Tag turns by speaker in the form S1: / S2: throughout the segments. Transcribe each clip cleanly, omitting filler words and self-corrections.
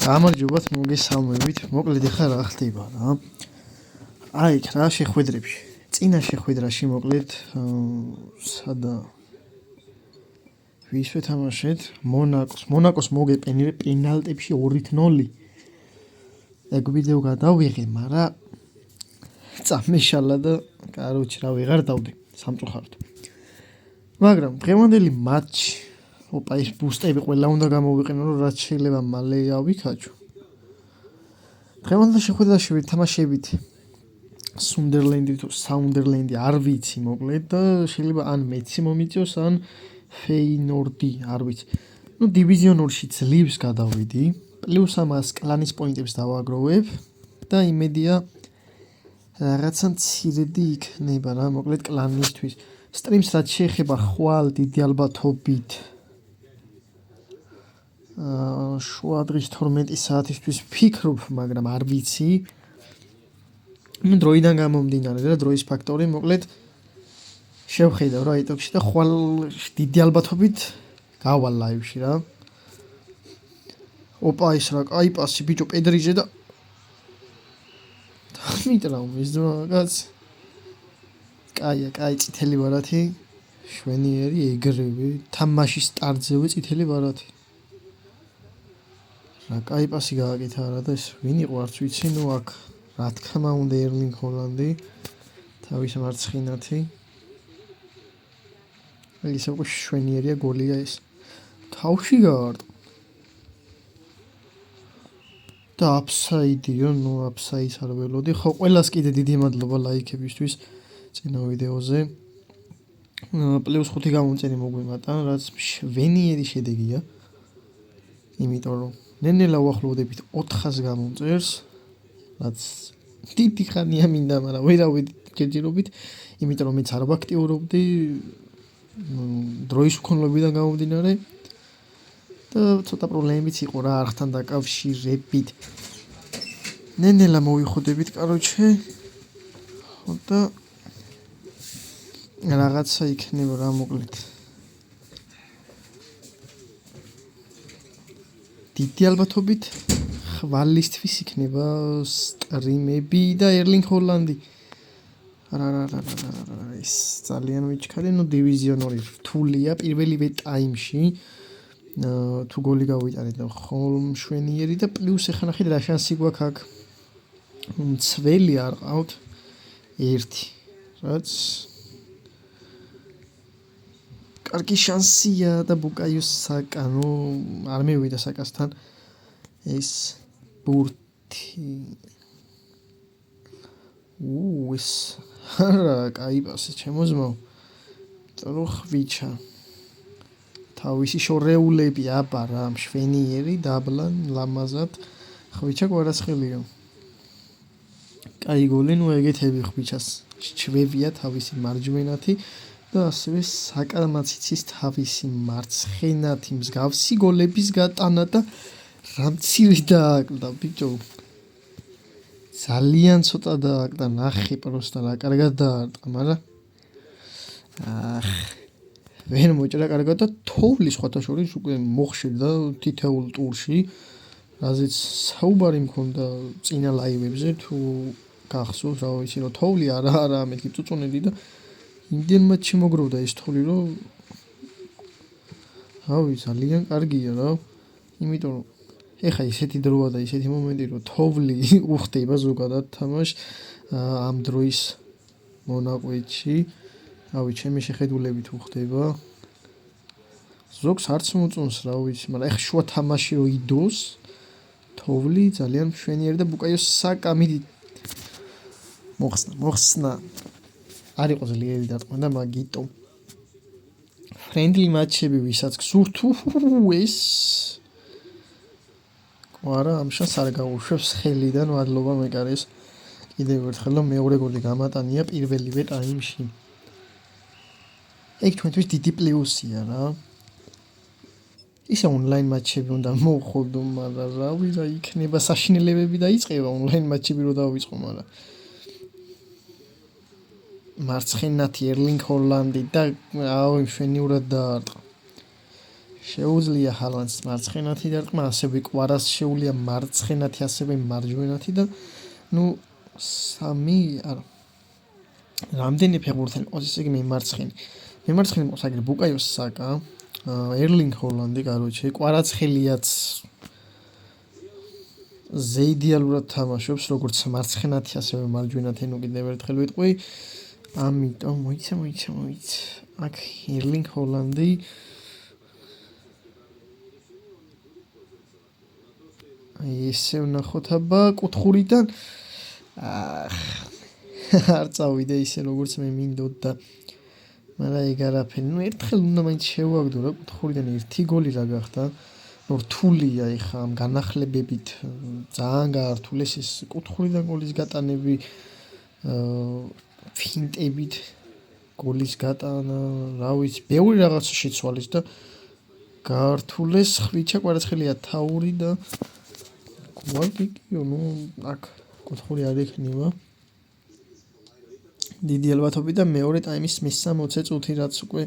S1: გამარჯობათ მოგესალმებით. მოკლედ ახლა რა ხდება რა? აი, რა შეხვედრებში. წინა შეხვედრაში მოკლედ სადა ვის ვეთამაშეთ? მონაკოს მოგე პენალტებში 2-0. ეგ ვიდეო გადავიღე, მაგრამ წამეშალა და კაროჩი რა ვეღარ დავდე სამწუხაროდ. მაგრამ დღევანდელი მატჩი ოპა ის ბუსტები ყველა უნდა გამოვიყენო, რომ რაც შეიძლება მალე ავიქაჩო. დღევანდელ შეხვედრაში ვითამაშებით სუნდერლენდი თუ საუნდერლენდი არ ვიცი მოკლედ და შეიძლება ან მეცი მომიწევს ან ფეინორდი არ ვიცი. ნუ დივიზიონ 2-ში ძლივს გადავიდი, პლუს ამას კლანის პოინტებს დავაგროვებ და იმედია რაღაცა მცირედი იქნება რა, მოკლედ კლანისთვის. სტრიმს რაც შეეხება ხვალ დიდი ალბათობით შუა დღის 12 საათისთვის ვფიქრობ, მაგრამ არ ვიცი. დროიდან გამომდინარე და დროის ფაქტორი მოკლედ შევხედავ რა იტოქში და ხვალ დიდი ალბათობით გავალ ლაივში რა. ოპა ის რა კაი პასი ბიჭო პედრიჟე და მიტრაუმის დროგაც კაი წითელი ბარათი შვენიერი ეგრევე თამაშის სტარტზევე წითელი ბარათი რა კაი პასი გააკეთა რა და ეს ვინ იყო არც ვიცი. ნუ აქ რა თქმა უნდა ერლინგ ჰოლანდი თავის მარცხინათი ისე უკვე შვენიერია გოლია ეს თავში გაარტყა და აფსაიდიო. ნუ აფსაიდს არ ველოდი. ხო, ყველას კიდე დიდი მადლობა ლაიქებისთვის წინა ვიდეოზე. პლუს 5 გამომწერი მოგვიმატა, რაც შვენიერი შედეგია. იმიტომ რომ ნენელა უახლოვდებით 400 გამომწერს, რაც დიდი ხანია მინდა, მაგრამ ვერავით ჯერჯერობით, იმიტომ რომ მეც არ ვაქტიურობდი დროის უქონლობიდან გამომდინარე. და ცოტა პრობლემებიც იყო რა არხთან დაკავშირებით. ნენელა მოვიხოდებით კაროჩე. და რაღაცა იქნება რა მოკლედ. დიდი ალბათობით ხვალისთვის იქნება სტრიმები და ერლინგ ჰოლანდი. ის ძალიან ვიჩქარე, ნუ დივიზიონ 2 რთულია პირველივე ტაიმში. თუ გოლი გავიტანეთ და ხოლმე შვენიერი და პლუს ახლა ნახეთ რა შანსი გვაქვს აქ. მცველი არ ყავთ ერთი, რაც კარგი შანსია და ბუკაიო საკა, ნუ არ მივიდა საკასთან ეს ბურთი. ეს რა კაი პასი ჩემოზმო. ტროხვიჩა თავისი შორეულები აბა რა მშვენიერი დაბლა ლამაზად ხვიჩა კვარაცხელიო. კაი გოლი, ნუ ეგეთები ხვიჩას ჩვევია თავისი მარჯვენათი და ასევე საკამაციცის თავისი მარცხენათი მსგავსი გოლების გატანა და რამცივი დააკლდა ბიჭო. ძალიან ცოტა დააკლდა, ნახე პროსტა რა კარგად დაარტყა, მაგრამ ვერ მოჭრა კარგად და თოვლის სხვათა შორის უკვე მოხშირდა თითოეულ ტურში, რაზეც საუბარი მქონდა წინა ლაივებზე თუ გახსოვს რა ვიცი რომ თოვლი არა მეთქი წუწუნები და იმდენ მატჩი მოგროვდა ეს თოვლი რომ რავი ძალიან კარგია რა. იმიტომ რომ ეხა ისეთი დროა და ისეთი მომენტი რომ თოვლი უხდება ზოგადად თამაშ ამ დროის მონაკვეთში. რავი ჩემი შეხედულებით უხდება. ზოგს არც მოწონს რა ვიცი, მაგრამ ეხა შუა თამაში რო იდოს თოვლი ძალიან მშვენიერი და ბუკაიო საკა მიდი მოხსნა არ იყო ძლიერი დარტყმა და მაგიტო ფრენდლი მატჩები ვისაც გსურთ ეს კვარა ამშას არ გაუშვებს ხელიდან. მადლობა მეკარეს კიდევ ერთხელ მეორე გოლი გამატანია პირველივე ტაიმში. ეგ ჩვენთვის დიდი პლუსია რა. ისე ონლაინ მატჩები უნდა მოვხოდო, მაგრამ რავი რა იქნება, საშინელებები დაიწყება ონლაინ მატჩები რო დავიწყო, მაგრამ მარცხენათი ერლინგ ჰოლანდი და რავი შვენიურად დაარტყა. შეუძლია ჰალანდს მარცხენათი დარტყმა, ასევე კვარას შეუძლია მარცხენათი, ასევე მარჯვენათი და სამი არა რამდენი ფეხბურთელი ყავს ესე იგი მემარცხენე ყავს აგერ ბუკაიო საკა, ერლინგ ჰოლანდი, კაროჩე, კვარაცხელიაც ზეიდიალურად თამაშობს, როგორც მარცხენათი, ასევე მარჯვენათი, კიდევ ერთხელ ვიტყვი. ამიტომ მოიცა. აქ ერლინგ ჰოლანდი ესე ვნახოთ აბა კუთხურიდან არ წავიდე ისე როგორც მე მინდოდა. მაგრამ ეგ არაფერი. ერთხელ უნდა მაინც შევაგდო რა კუთხურიდან ერთი გოლი რა გახდა. რთულია ეხა ამ განახლებებით ძალიან გაართულეს ეს კუთხურიდან გოლის გატანები ფინტებით გოლის გატანა, რა ვიცი, ბევრი რაღაცა შეცვალეს და გაართულეს ხვიჩა კვარაცხელია თაური და გვარგიკიო, აქ კუთხური არ იქნება. დიდი ალბათობით და მეორე ტაიმის მე-60 წუთი რაც უკვე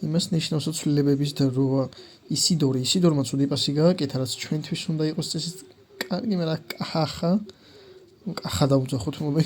S1: იმას ნიშნავს ცვლილებების დროა. ისიდორმა ცუდი პასი გააკეთა, რაც ჩვენთვის უნდა იყოს წესით კარგი, მაგრამ კახა დავუძახოთ მობი.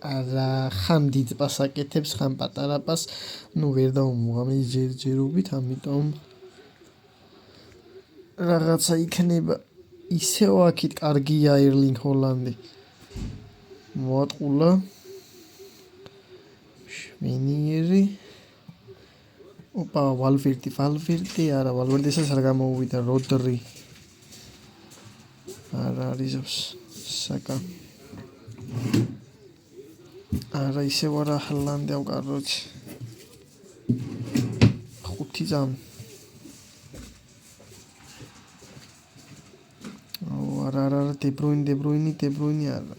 S1: არა ხან დიდ პას აკეთებს, ხან პატარა პას, ვერ დავუმოღა მე ჯერჯერობით, ამიტომ რაღაცა იქნება. ისევ აქეთ კარგია ერლინგ ჰოლანდი. მოატყულა შვენიერი. ვალვერდი არა, ვალვერდისაც არ გამოუვიდა როდრი. არა არიზობს საკა. არა ისევ არა ჰოლანდი ავკაროჩ. 5 ძამ. არა დებროინი არა.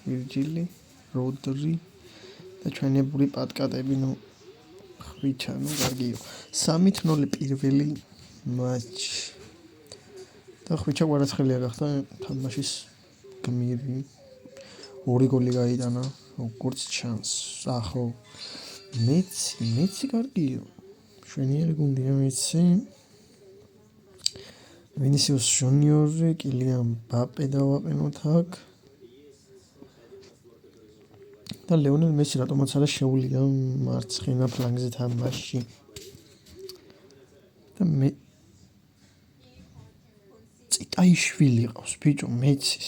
S1: ვირჯილი, როდრი და ჩვენებური პატკატები, ხვიჩა, კარგიო. 3-0 პირველი მატჩი. და ხვიჩა კვარაცხელია გახდა თამაშის გმირი. 2 გოლი გაიტანა, როგორც ჩანს. ახო მეცი კარგიო. შვენიერი გუნდია მეცი. ვინისიუს ჟუნიორი, კილიან მბაპე დავაყენოთ აქ. და ლეონელ მესი რატომაც არა შეუძლია მარცხენა ფლანგზე თამაში. და მე წიტაიშვილი ყავს ბიჭო მეცის.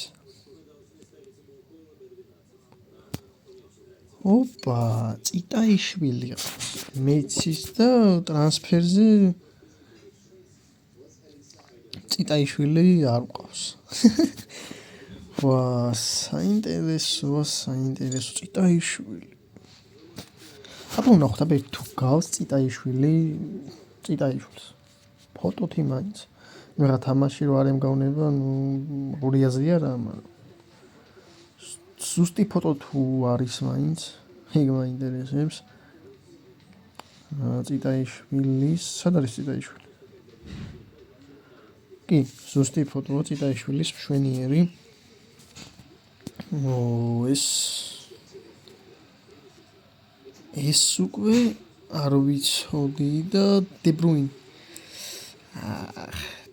S1: წიტაიშვილი ყავს მეცის და ტრანსფერზე წიტაიშვილი არ ყავს. საინტერესო წიტაიშვილი. აბა ვნახოთ აბა თუ გავს წიტაიშვილს. ფოტოთი მაინც. რა თამაში რო არ ემგავნება, ორი აზრი არა, მაგრამ ზუსტი ფოტო თუ არის მაინც, ეგ მაინტერესებს. წიტაიშვილის, სად არის წიტაიშვილი? კი, ზუსტი ფოტოა წიტაიშვილის მშვენიერი. ეს უკვე არ ვიცოდი და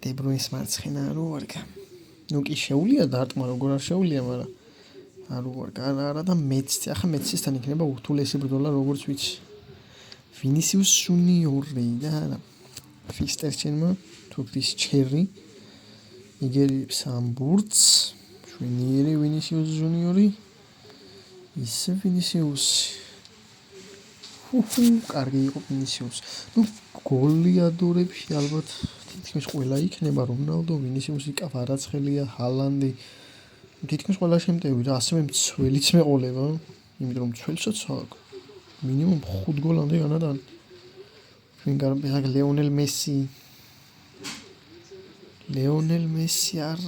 S1: დებრუინს მარცხენა რო ვარგა. კი შეუულია დარტყმა, როგორ არ შეუულია, მაგრამ არ ვარგა. არა და მეცი, ახლა მეცისთან იქნება ურთულესი ბრძოლა, როგორც ვიცი. ვინისიუს ჟუნიორი და არა. ფისტერჩენმა თუ ის ჩერი იგერიებს ამბურთს. შვენიერი ვინისიუს ჟუნიორი. ისე ვინისიუსი. კარგი იყო ვინისიუსი. გოლიადორებში ალბათ თითქმის ყველა იქნება, რონალდო, ვინისიუსი, კვარაცხელია, ჰალანდი. თითქმის ყველა შემტევი და ასევე მცველიც მეყოლება, იმიტომ რომ მცველსაც აქვს მინიმუმ 5 გოლამდე განატანა. ჩვენ გარბეა ლეონელ მესი არ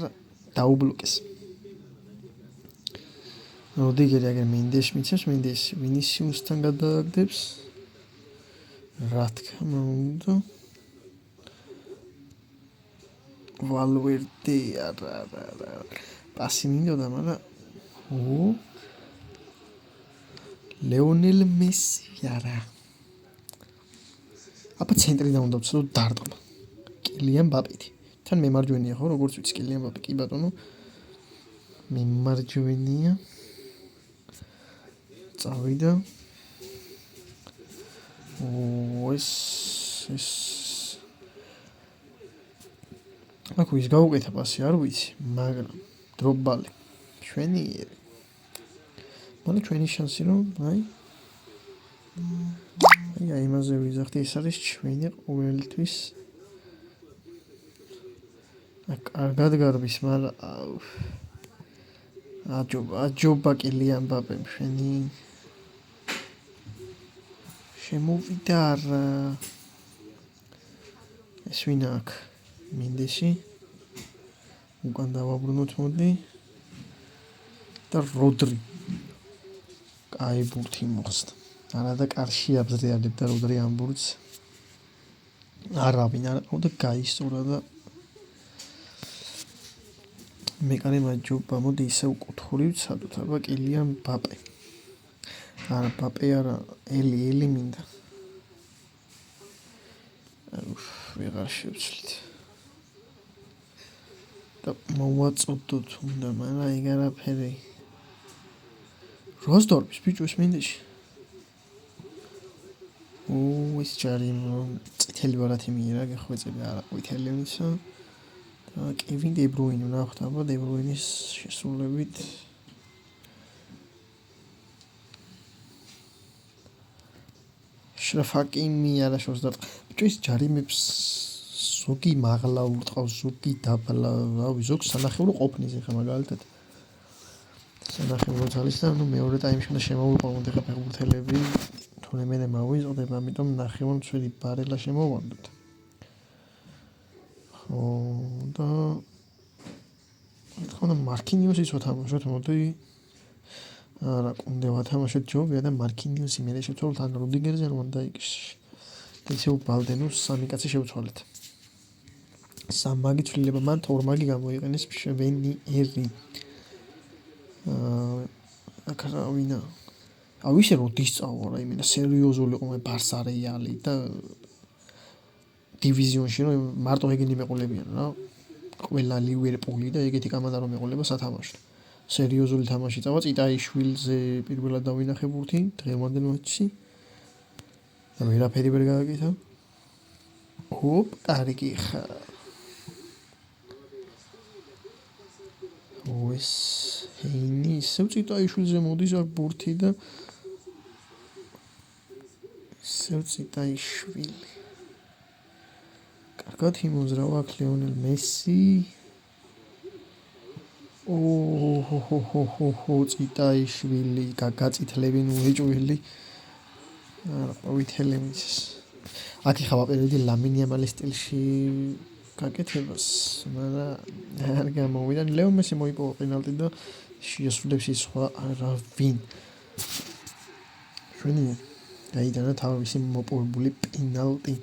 S1: დაუბლოკეს. როდრიგერი აგერ მენდეში მიცემს, მენდესი ვინისიუსთან გადააგდებს. რა თქმა უნდა. ვალვერდი არა. პასი მინდოდა, მაგრამ ლეონელ მესი არა. აბა ცენტრიდან უნდა ვცადოთ დარტყმა. კილიან მბაპეთი. თან მემარჯვენია ხო, როგორც ვიცი კილიან მბაპე, კი ბატონო. მემარჯვენია. წავიდა. ეს აქ ვის გავუკეთა პასი არ ვიცი, მაგრამ დროპბალი. ჩვენი მანე ჩვენი შანსი რომ აი იმაზე ვიზახდი, ეს არის ჩვენი ყოველთვის კარგად გარბის, მაგრამ აჯობა კილიან მბაპემ ჩვენი შემოვიდა ეს ვინ აქ მინდეში უკან დავაბრუნოთ მოდი და როდრი კაი ბურთი მოხსნა არა და კარში აბზრიალებდა როდრი ამ ბურთს არავინ არ ყავდა გაისწორა და მეკარე მაჯობა მოდი ისე უკუთხური ვცადოთ აბა კილიან მბაპე არა მბაპე არა ელი მინდა ვეღარ შევცვლით და მოვაწოდოთ უნდა მაგრამ ეგ არაფერი როსდორფის ბიჭოს მინდეში ეს ჯარი წითელი ბარათი მიირა გეხვეწები არა ყვითელი მისა და კევინ დე ბრუინი ნახოთ აბა დე ბრუინის შესრულებით შრაფაკიმი არა შორს და ბიჭო ეს ჯარი მე ზოგი მაღლა ურტყავს ზოგი დაბლა რავი ზოგს სანახევრო ყოფნის ეხა მაგალითად სანახევრო ძალის და ნუ მეორე ტაიმში უნდა შემოვიყვანოთ ეხა ფეხბურთელები თუნდაც მე მოვიზოდებ ამიტომ ნახევარ მცველი ბარელა შემოვანდოთ ხო და თქო მარკინიოსიც ვათამაშოთ მოდი არა კონდე ვათამაშოთ ჯობია და მარკინიოსი მე შევცვალოთ ან რუდიგერზე არ უნდა იყოს და ისევ ბალდენოს სამი კაცი შევცვალეთ სამმაგი ცვლილება მან თორმაგი გამოიყენეს შვენიერი აკრავინა ავიშე როდის წავა იმენა სერიოზული ყომე ბარსა რეალი და დივიზიონში რომ მარტო ეგენი მეყოლებიან რა ყველა ლივერპული და ეგეთი კომანდა რომ მეყოლება სათამაშოდ სერიოზული თამაში წავა წიტაიშვილზე პირველად დავინახე ბურთი დღევანდელ მატჩში და ვერაფერი ვერ გააკეთა ჰოპ კარგი ხარ ეს ჰეინი ისევ წიტაიშვილზე მოდის აქ ბურთი და ისევ წიტაიშვილი კარგად იმოზრავა აქ ლეონელ მესი ო წიტაიშვილი გაგაწითლები ნუ ეჭვილი არა ყვითელი მის აქ ხა ვაპირებდი ლამინი ამალის სტილში გაკეთებას მაგრამ არ გამოვიდა ლეო მესი მოიპოვა პენალტი და შეასრულებს ის სხვა არა ვინ შვენი გაიტანა თავისი მოპოვებული პენალტი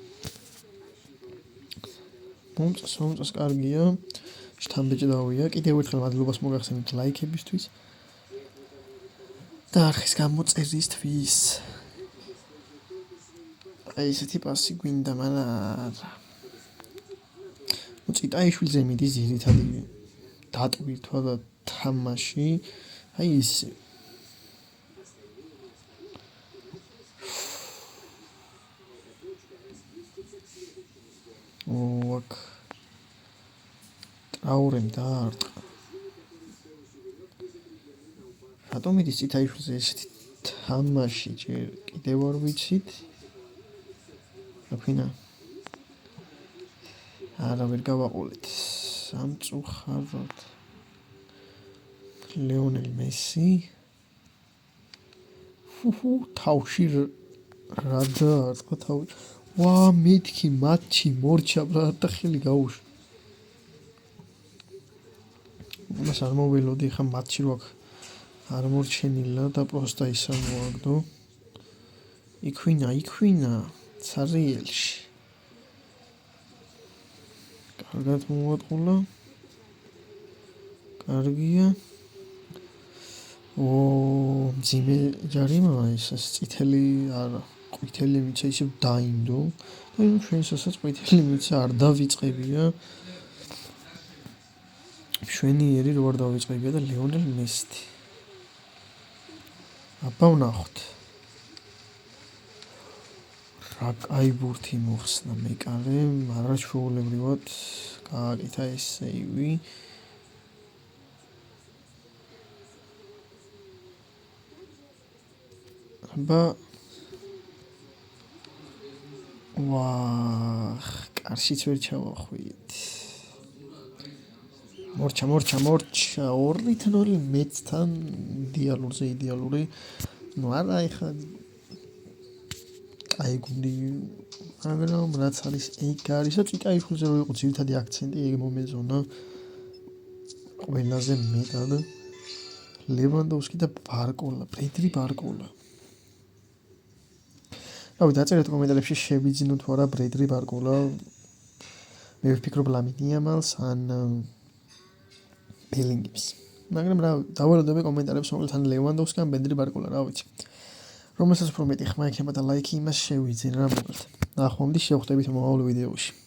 S1: მომწონს კარგია შთამბეჭი დავია კიდევ ერთხელ მადლობას მოგახსენებთ ლაიქებისთვის და არხის გამოწერისთვის აი ესეთი პასი გვინდა მაგრამ წიტაიშვილზე მიდის ძირითადი დატვირთვა და თამაში აი ის აქ ტრაურემ დაარტყა რატომ მიდის წიტაიშვილზე ესეთი თამაში ჯერ კიდევ არ ვიცით აფინა არა ვერ გავაყოლეთ სამწუხაროდ ლეონელ მესი თავში რა დაარტყა თავი ვა მეთქი მატჩი მორჩა ბრატა ხელი გაუშ მას არ მოველოდი ხა მატჩი რო აქ არ მორჩენილა და პროსტა ისა მოაგდო იქვინა ცარიელში კარგად მოვატყულა კარგია მძიმე ჯარიმაა ეს წითელი არა ყვითელი მიცა ისევ დაინდო და იმ ჩვენსაც ყვითელი მიცა არ დავიწყებია მშვენიერი რო არ დავიწყებია და ლეონელ მესი აბა ვნახოთ რა კაი ბურთი მოხსნა მეკარემ არაჩვეულებრივად გააკეთა ეს სეივი აბა ვაჰ კარშიც ვერ ჩავახვით მორჩა 2-0 მეცთან იდეალური ნუ არა ეხა აი გუნდი მაგრამ რაც არის ეგ არის და წიკაიშვილზე რო იყო ძირითადი აქცენტი ეგ მომეზონა ყველაზე მეტად ლევანდოვსკი და პრედრი ბარკოლა რავი დაწერეთ კომენტარებში შევიძინოთ თუ არა პრედრი ბარკოლა მე ვფიქრობ ლამინ იამალს ან ბელინგემს მაგრამ რა დავალოდები კომენტარებს მოკლედ ან ლევანდოვსკი ან პრედრი ბარკოლა რა ვიცი რომელსაც უფრო მეტი ხმა ექნება და ლაიქი იმას შევიძინ რა მოკლედ ნახვამდის შევხვდებით მომავალ ვიდეოში